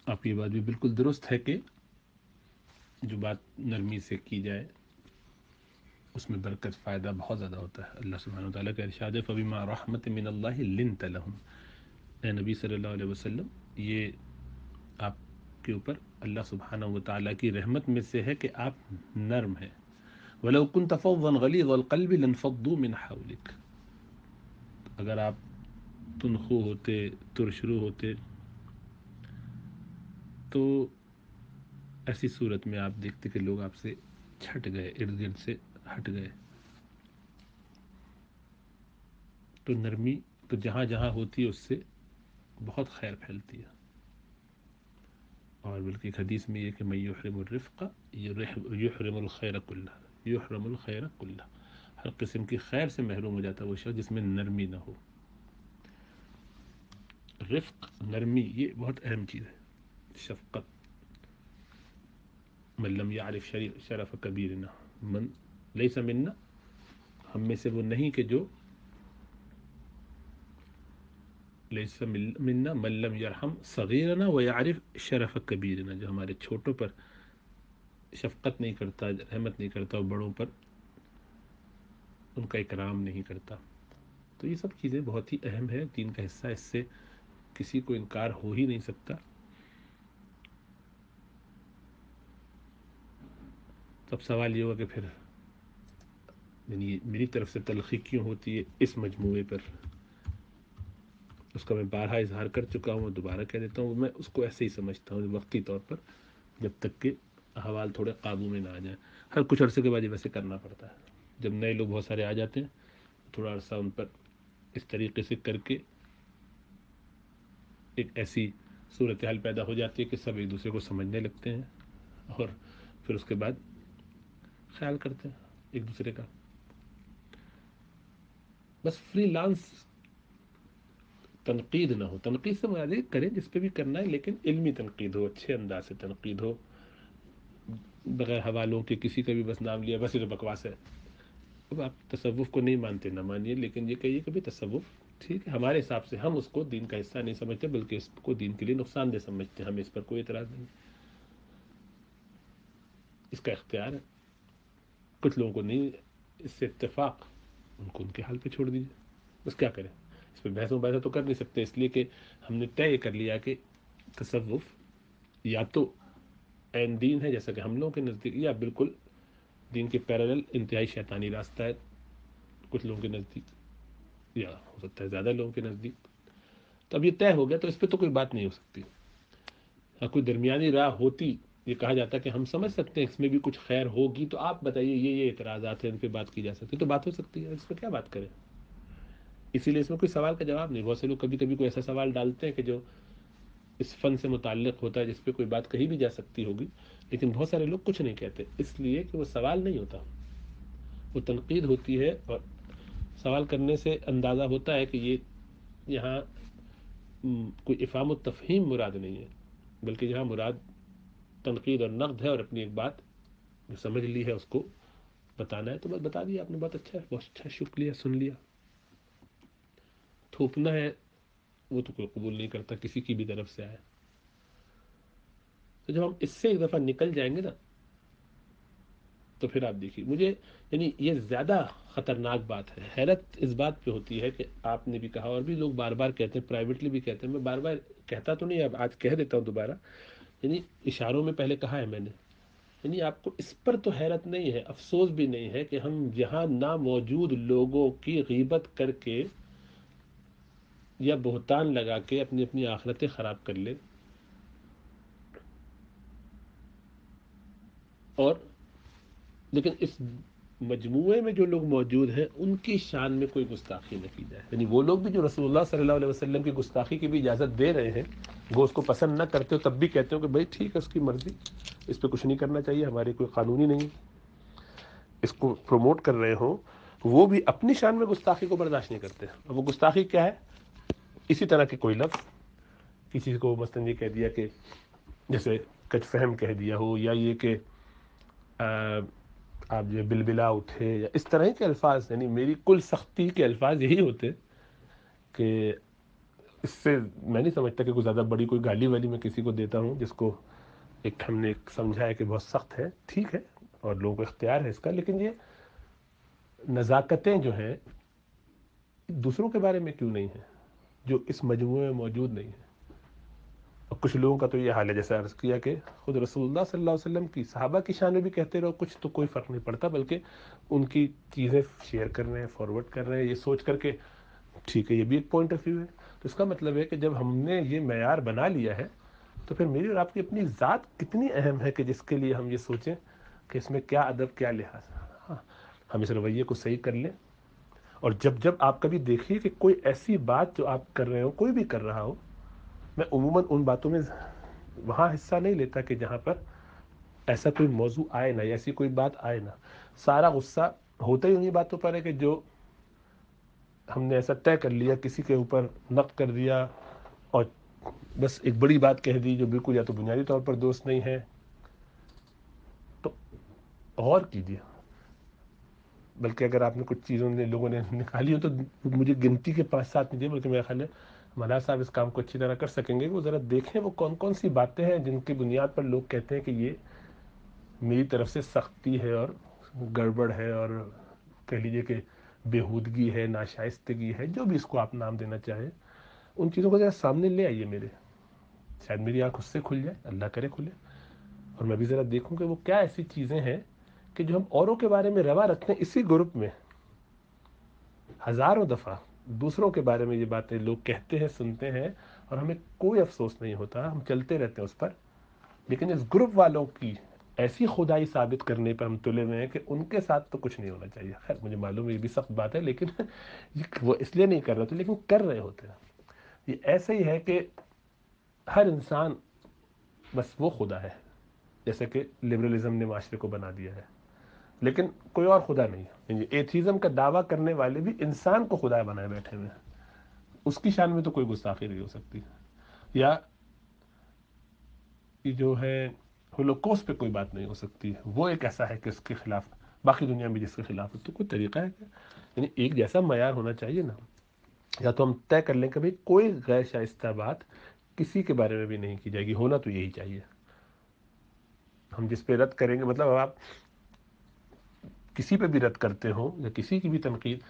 آپ کی بات بھی بالکل درست ہے کہ جو بات نرمی سے کی جائے اس میں برکت فائدہ بہت زیادہ ہوتا ہے. اللہ سبحانہ وتعالیٰ کا ارشاد ہے فبما رحمت من اللہ لنت لہم. اے نبی صلی اللہ علیہ وسلم، یہ آپ کے اوپر اللہ سبحانہ وتعالیٰ کی رحمت میں سے ہے کہ آپ نرم ہیں. وَلَوْ كُنْتَ فَظًّا غَلِيظَ الْقَلْبِ لَانفَضُّوا مِنْ حَوْلِكَ. اگر آپ تنخو ہوتے، ترشرو ہوتے، تو ایسی صورت میں آپ دیکھتے کہ لوگ آپ سے چھٹ گئے، ارد گرد سے ہٹ گئے. تو نرمی تو جہاں جہاں ہوتی ہے اس سے بہت خیر پھیلتی ہے. اور بلکہ ایک حدیث میں یہ کہ من یحرم الرفق یحرم الخیر کلہ، یحرم الخیر کلہ. ہر قسم کی خیر سے محروم ہو جاتا ہے وہ شخص جس میں نرمی نہ ہو. رفق، نرمی، یہ بہت اہم چیز ہے. شفقت. من لم یعرف شرف کبیرنا من لیس منا، ہم میں سے وہ نہیں کہ جو لیس منا من لم یرحم صغیرنا ویعرف شرف کبیرنا، جو ہمارے چھوٹوں پر شفقت نہیں کرتا، رحمت نہیں کرتا، اور بڑوں پر ان کا اکرام نہیں کرتا. تو یہ سب چیزیں بہت ہی اہم ہے، دین کا حصہ، اس سے کسی کو انکار ہو ہی نہیں سکتا. تب سوال یہ ہوگا کہ پھر یعنی میری طرف سے تلخی کیوں ہوتی ہے اس مجموعے پر؟ اس کا میں بارہا اظہار کر چکا ہوں، دوبارہ کہہ دیتا ہوں. میں اس کو ایسے ہی سمجھتا ہوں وقتی طور پر، جب تک کہ احوال تھوڑے قابو میں نہ آ جائیں. ہر کچھ عرصے کے بعد ویسے کرنا پڑتا ہے. جب نئے لوگ بہت سارے آ جاتے ہیں، تھوڑا عرصہ ان پر اس طریقے سے کر کے ایک ایسی صورتحال پیدا ہو جاتی ہے کہ سب ایک دوسرے کو سمجھنے لگتے ہیں، اور پھر اس کے بعد خیال کرتے ہیں ایک دوسرے کا. بس فری لانس تنقید نہ ہو. تنقید سے مراد کریں جس پہ بھی کرنا ہے، لیکن علمی تنقید ہو، اچھے انداز سے تنقید ہو، بغیر حوالوں کے کسی کا بھی بس نام لیا بس یہ تو بکواس ہے. اب آپ تصوف کو نہیں مانتے نہ مانیے، لیکن یہ کہیے کہ بھی تصوف ٹھیک ہے ہمارے حساب سے، ہم اس کو دین کا حصہ نہیں سمجھتے بلکہ اس کو دین کے لیے نقصان دہ سمجھتے ہیں. ہمیں اس پر کوئی اعتراض نہیں، اس کا اختیار ہے. کچھ لوگوں کو نہیں اس سے اتفاق، ان کو ان کے حال پہ چھوڑ دیجیے. بس کیا کریں، اس پہ بحث مباحثہ تو کر نہیں سکتے، اس لیے کہ ہم نے طے کر لیا کہ تصوف یا تو عین دین ہے جیسا کہ ہم لوگوں کے نزدیک، یا بالکل دین کے پیرالل انتہائی شیطانی راستہ ہے کچھ لوگوں کے نزدیک، یا ہو سکتا ہے زیادہ لوگوں کے نزدیک. تو اب یہ طے ہو گیا تو اس پہ تو کوئی بات نہیں ہو سکتی. کوئی درمیانی راہ ہوتی، یہ کہا جاتا ہے کہ ہم سمجھ سکتے ہیں اس میں بھی کچھ خیر ہوگی، تو آپ بتائیے یہ اعتراضات ہیں، ان پہ بات کی جا سکتی تو بات ہو سکتی ہے. اس پہ کیا بات کریں؟ اسی لیے اس میں کوئی سوال کا جواب نہیں. بہت سے لوگ کبھی کبھی کوئی ایسا سوال ڈالتے ہیں کہ جو اس فن سے متعلق ہوتا ہے، جس پہ کوئی بات کہی بھی جا سکتی ہوگی، لیکن بہت سارے لوگ کچھ نہیں کہتے، اس لیے کہ وہ سوال نہیں ہوتا، وہ تنقید ہوتی ہے. اور سوال کرنے سے اندازہ ہوتا ہے کہ یہ یہاں کوئی افہام و تفہیم مراد نہیں ہے، بلکہ یہاں مراد تنقید اور نقد ہے، اور اپنی ایک بات جو سمجھ لی ہے اس کو بتانا ہے. تو بس بتا دیا آپ نے، بہت اچھا ہے، بہت اچھا، شکریہ، سن لیا. تھوپنا ہے وہ تو کوئی قبول نہیں کرتا کسی کی بھی طرف سے آئے. تو جب ہم اس سے ایک دفعہ نکل جائیں گے نا، تو پھر آپ دیکھیے مجھے یعنی یہ زیادہ خطرناک بات ہے. حیرت اس بات پہ ہوتی ہے کہ آپ نے بھی کہا اور بھی لوگ بار بار کہتے ہیں، پرائیویٹلی بھی کہتے ہیں، میں بار بار کہتا تو نہیں، اب آج کہہ دیتا ہوں دوبارہ، یعنی اشاروں میں پہلے کہا ہے میں نے، یعنی آپ کو اس پر تو حیرت نہیں ہے، افسوس بھی نہیں ہے کہ ہم یہاں نہ موجود لوگوں کی غیبت کر کے یا بہتان لگا کے اپنی اپنی آخرتیں خراب کر لیں، اور لیکن اس مجموعے میں جو لوگ موجود ہیں ان کی شان میں کوئی گستاخی نہ کی جائے. یعنی وہ لوگ بھی جو رسول اللہ صلی اللہ علیہ وسلم کی گستاخی کی بھی اجازت دے رہے ہیں، وہ اس کو پسند نہ کرتے ہو تب بھی کہتے ہو کہ بھائی ٹھیک ہے اس کی مرضی، اس پہ کچھ نہیں کرنا چاہیے، ہماری کوئی قانونی نہیں، اس کو پروموٹ کر رہے ہوں، وہ بھی اپنی شان میں گستاخی کو برداشت نہیں کرتے. اور وہ گستاخی کیا ہے؟ اسی طرح کے کوئی لفظ کسی کو مثلاً یہ کہہ دیا کہ جیسے کچھ فہم کہہ دیا ہو، یا یہ کہ آپ جو بلبلا اٹھے، یا اس طرح کے الفاظ. یعنی میری کل سختی کے الفاظ یہی ہوتے کہ اس سے میں نہیں سمجھتا کہ کوئی زیادہ بڑی کوئی گالی والی میں کسی کو دیتا ہوں، جس کو ایک ہم نے ایک سمجھا ہے کہ بہت سخت ہے، ٹھیک ہے، اور لوگوں کو اختیار ہے اس کا، لیکن یہ نزاکتیں جو ہیں دوسروں کے بارے میں کیوں نہیں ہیں جو اس مجموعے میں موجود نہیں ہیں؟ اور کچھ لوگوں کا تو یہ حال ہے، جیسے عرض کیا کہ خود رسول اللہ صلی اللہ علیہ وسلم کی صحابہ کی شان میں بھی کہتے رہو کچھ تو کوئی فرق نہیں پڑتا، بلکہ ان کی چیزیں شیئر کر رہے ہیں، فارورڈ کر رہے ہیں، یہ سوچ کر کے ٹھیک ہے یہ بھی ایک پوائنٹ آف ویو ہے۔ تو اس کا مطلب ہے کہ جب ہم نے یہ معیار بنا لیا ہے تو پھر میری اور آپ کی اپنی ذات کتنی اہم ہے کہ جس کے لیے ہم یہ سوچیں کہ اس میں کیا ادب کیا لحاظ ہے۔ ہاں، ہم اس رویے کو صحیح کر لیں، اور جب آپ کبھی دیکھیے کہ کوئی ایسی بات جو آپ کر رہے ہو، کوئی بھی کر رہا ہو، میں عموماً ان باتوں میں وہاں حصہ نہیں لیتا کہ جہاں پر ایسا کوئی موضوع آئے نا یا ایسی کوئی بات آئے نا، سارا غصہ ہوتا ہی انہیں باتوں پر ہے کہ جو ہم نے ایسا طے کر لیا، کسی کے اوپر نقد کر دیا اور بس ایک بڑی بات کہہ دی جو بالکل یا تو بنیادی طور پر دوست نہیں ہے۔ تو غور کیجیے، بلکہ اگر آپ نے کچھ چیزوں نے لوگوں نے نکالی ہو تو مجھے گنتی کے 5-7 نہیں، بلکہ میرا خیال ہے مولانا صاحب اس کام کو اچھی طرح کر سکیں گے، وہ ذرا دیکھیں وہ کون کون سی باتیں ہیں جن کی بنیاد پر لوگ کہتے ہیں کہ یہ میری طرف سے سختی ہے اور گڑبڑ ہے اور کہہ لیجیے کہ بےہودگی ہے، ناشائستگی ہے، جو بھی اس کو آپ نام دینا چاہیں، ان چیزوں کو ذرا سامنے لے آئیے میرے، شاید میری آنکھ اس سے کھل جائے، اللہ کرے کھلے، اور میں بھی ذرا دیکھوں کہ وہ کیا ایسی چیزیں ہیں کہ جو ہم اوروں کے بارے میں روا رکھتے ہیں، اسی گروپ میں ہزاروں دفعہ دوسروں کے بارے میں یہ باتیں لوگ کہتے ہیں، سنتے ہیں، اور ہمیں کوئی افسوس نہیں ہوتا، ہم چلتے رہتے ہیں اس پر، لیکن اس گروپ والوں کی ایسی خدائی ثابت کرنے پر ہم تلے ہوئے ہیں کہ ان کے ساتھ تو کچھ نہیں ہونا چاہیے۔ خیر مجھے معلوم ہے یہ بھی سخت بات ہے، لیکن وہ اس لیے نہیں کر رہے ہوتے، لیکن کر رہے ہوتے ہیں۔ یہ ایسے ہی ہے کہ ہر انسان بس وہ خدا ہے، جیسے کہ لبرلزم نے معاشرے کو بنا دیا ہے، لیکن کوئی اور خدا نہیں ہے۔ ایتھیزم کا دعویٰ کرنے والے بھی انسان کو خدا بنائے بیٹھے ہوئے ہیں، اس کی شان میں تو کوئی گستاخی نہیں ہو سکتی۔ یا یہ جو ہے ہولوکوسٹ پہ کوئی بات نہیں ہو سکتی، وہ ایک ایسا ہے کہ اس کے خلاف باقی دنیا میں جس کے خلاف ہے، تو کوئی طریقہ ہے کہ یعنی ایک جیسا معیار ہونا چاہیے نا۔ یا تو ہم طے کر لیں کہ بھئی کوئی غیر شائستہ بات کسی کے بارے میں بھی نہیں کی جائے گی، ہونا تو یہی چاہیے۔ ہم جس پہ رد کریں گے، مطلب اب آپ کسی پہ بھی رد کرتے ہو یا کسی کی بھی تنقید،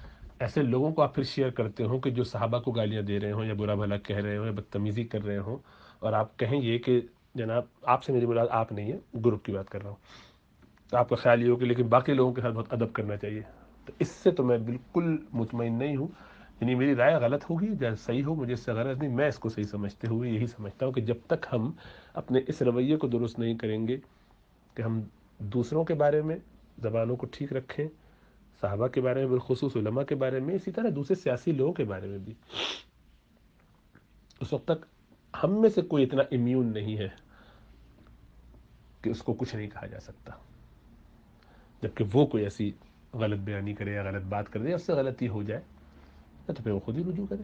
ایسے لوگوں کو آپ پھر شیئر کرتے ہو کہ جو صحابہ کو گالیاں دے رہے ہوں یا برا بھلا کہہ رہے ہوں یا بدتمیزی کر رہے ہوں، اور آپ کہیں یہ کہ جناب آپ سے میری مراد آپ نہیں ہے، گروپ کی بات کر رہا ہوں، تو آپ کا خیال یہ ہو کہ لیکن باقی لوگوں کے ساتھ بہت ادب کرنا چاہیے، تو اس سے تو میں بالکل مطمئن نہیں ہوں۔ یعنی میری رائے غلط ہوگی یا صحیح ہو، مجھے اس سے غرض نہیں، میں اس کو صحیح سمجھتے ہوئے یہی سمجھتا ہوں کہ جب تک ہم اپنے اس رویے کو درست نہیں کریں گے کہ ہم دوسروں کے بارے میں زبانوں کو ٹھیک رکھیں، صحابہ کے بارے میں بالخصوص علماء کے بارے میں، اسی طرح دوسرے سیاسی لوگوں کے بارے میں بھی، اس وقت تک ہم میں سے کوئی اتنا امیون نہیں ہے کہ اس کو کچھ نہیں کہا جا سکتا، جبکہ وہ کوئی ایسی غلط بیانی کرے یا غلط بات کر دے یا اس سے غلطی ہو جائے تو پھر وہ خود ہی رجوع کرے۔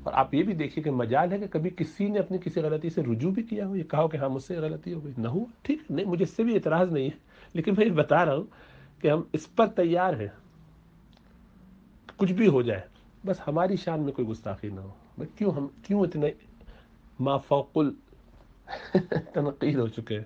اور آپ یہ بھی دیکھیے کہ مجال ہے کہ کبھی کسی نے اپنی کسی غلطی سے رجوع بھی کیا ہو، یہ کہا ہو کہ ہاں مجھ سے غلطی ہو گئی، نہ ہوا ٹھیک ہے، نہیں مجھے اس سے بھی اعتراض نہیں ہے، لیکن میں یہ بتا رہا ہوں کہ ہم اس پر تیار ہیں کچھ بھی ہو جائے، بس ہماری شان میں کوئی گستاخی نہ ہو۔ بس کیوں اتنے مافوق تنقید ہو چکے ہیں۔